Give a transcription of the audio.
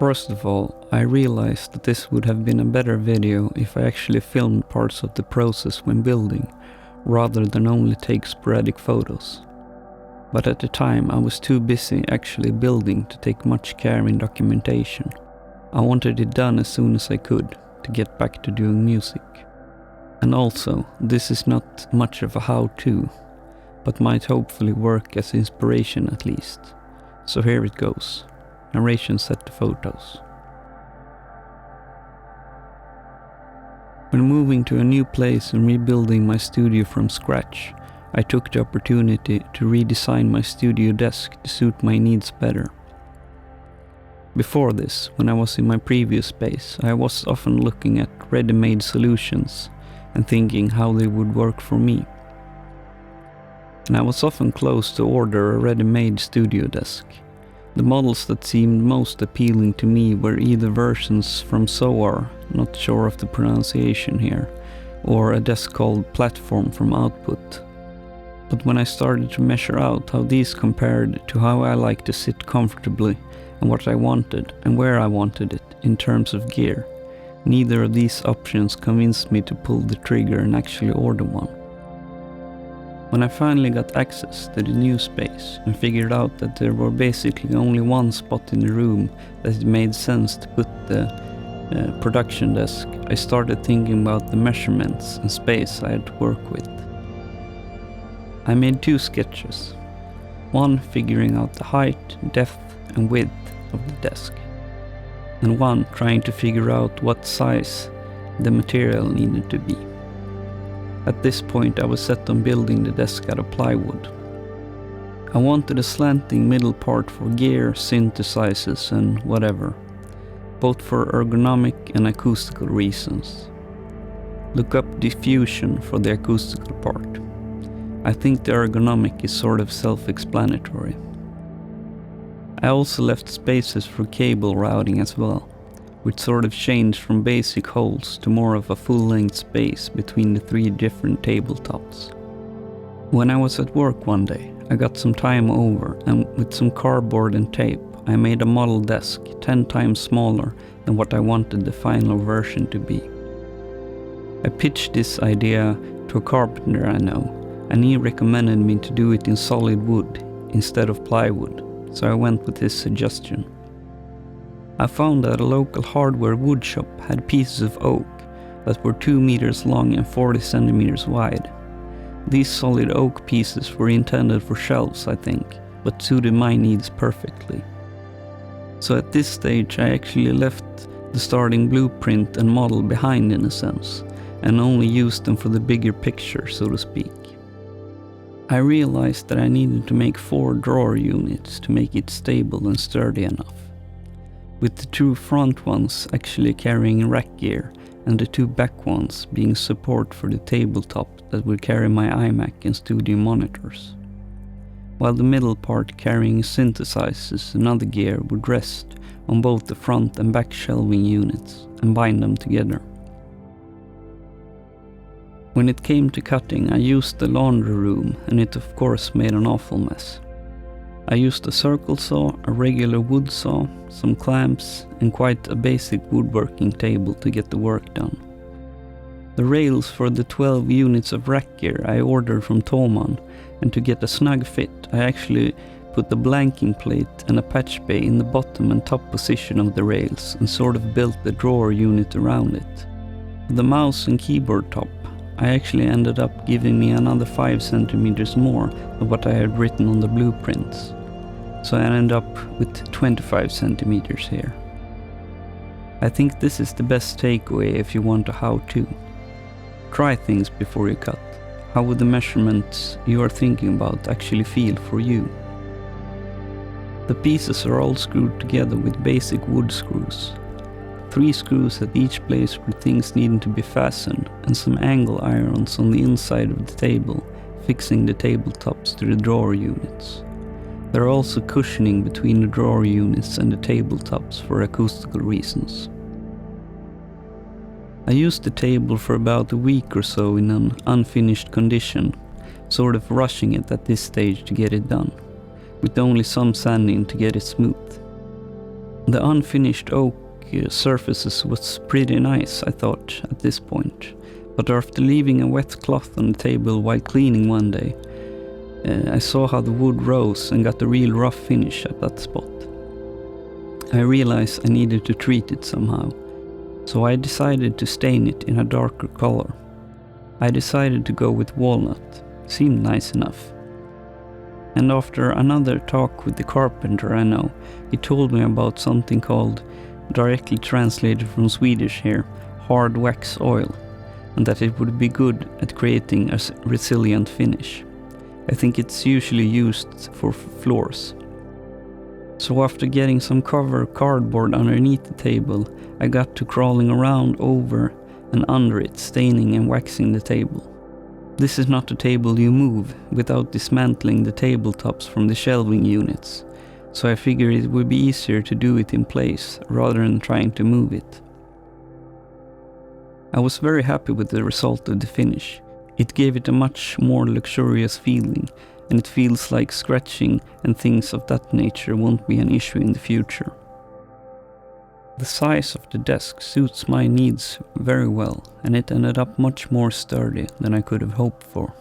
First of all, I realized that this would have been a better video if I actually filmed parts of the process when building, rather than only take sporadic photos. But at the time I was too busy actually building to take much care in documentation. I wanted it done as soon as I could, to get back to doing music. And also, this is not much of a how-to, but might hopefully work as inspiration at least. So here it goes. Narration set to photos. When moving to a new place and rebuilding my studio from scratch, I took the opportunity to redesign my studio desk to suit my needs better. Before this, when I was in my previous space, I was often looking at ready-made solutions and thinking how they would work for me. And I was often close to order a ready-made studio desk. The models that seemed most appealing to me were either versions from Soar, not sure of the pronunciation here, or a desk called Platform from Output. But when I started to measure out how these compared to how I like to sit comfortably and what I wanted and where I wanted it in terms of gear, neither of these options convinced me to pull the trigger and actually order one. When I finally got access to the new space and figured out that there were basically only one spot in the room that it made sense to put the production desk, I started thinking about the measurements and space I had to work with. I made 2 sketches, one figuring out the height, depth and width of the desk, and one trying to figure out what size the material needed to be. At this point I was set on building the desk out of plywood. I wanted a slanting middle part for gear, synthesizers and whatever, both for ergonomic and acoustical reasons. Look up diffusion for the acoustical part. I think the ergonomic is sort of self-explanatory. I also left spaces for cable routing as well, which sort of changed from basic holes to more of a full-length space between the 3 different tabletops. When I was at work one day, I got some time over and with some cardboard and tape, I made a model desk 10 times smaller than what I wanted the final version to be. I pitched this idea to a carpenter I know, and he recommended me to do it in solid wood instead of plywood, so I went with his suggestion. I found that a local hardware wood shop had pieces of oak that were 2 meters long and 40 centimeters wide. These solid oak pieces were intended for shelves, I think, but suited my needs perfectly. So at this stage I actually left the starting blueprint and model behind in a sense, and only used them for the bigger picture, so to speak. I realized that I needed to make 4 drawer units to make it stable and sturdy enough, with the 2 front ones actually carrying rack gear and the 2 back ones being support for the tabletop that would carry my iMac and studio monitors, while the middle part carrying synthesizers and other gear would rest on both the front and back shelving units and bind them together. When it came to cutting, I used the laundry room and it of course made an awful mess. I used a circle saw, a regular wood saw, some clamps and quite a basic woodworking table to get the work done. The rails for the 12 units of rack gear I ordered from Toman, and to get a snug fit I actually put the blanking plate and a patch bay in the bottom and top position of the rails and sort of built the drawer unit around it. The mouse and keyboard top I actually ended up giving me another 5 centimeters more of what I had written on the blueprints, so I ended up with 25 centimeters here. I think this is the best takeaway if you want a how-to. Try things before you cut. How would the measurements you are thinking about actually feel for you? The pieces are all screwed together with basic wood screws. 3 screws at each place where things needed to be fastened, and some angle irons on the inside of the table, fixing the tabletops to the drawer units. There are also cushioning between the drawer units and the tabletops for acoustical reasons. I used the table for about a week or so in an unfinished condition, sort of rushing it at this stage to get it done, with only some sanding to get it smooth. The unfinished oak surfaces was pretty nice, I thought, at this point. But after leaving a wet cloth on the table while cleaning one day, I saw how the wood rose and got a real rough finish at that spot. I realized I needed to treat it somehow, so I decided to stain it in a darker color. I decided to go with walnut, seemed nice enough. And after another talk with the carpenter I know, he told me about something called, directly translated from Swedish here, hard wax oil, and that it would be good at creating a resilient finish. I think it's usually used for floors. So after getting some cover cardboard underneath the table, I got to crawling around over and under it, staining and waxing the table. This is not a table you move without dismantling the tabletops from the shelving units, so I figured it would be easier to do it in place rather than trying to move it. I was very happy with the result of the finish. It gave it a much more luxurious feeling, and it feels like scratching and things of that nature won't be an issue in the future. The size of the desk suits my needs very well, and it ended up much more sturdy than I could have hoped for.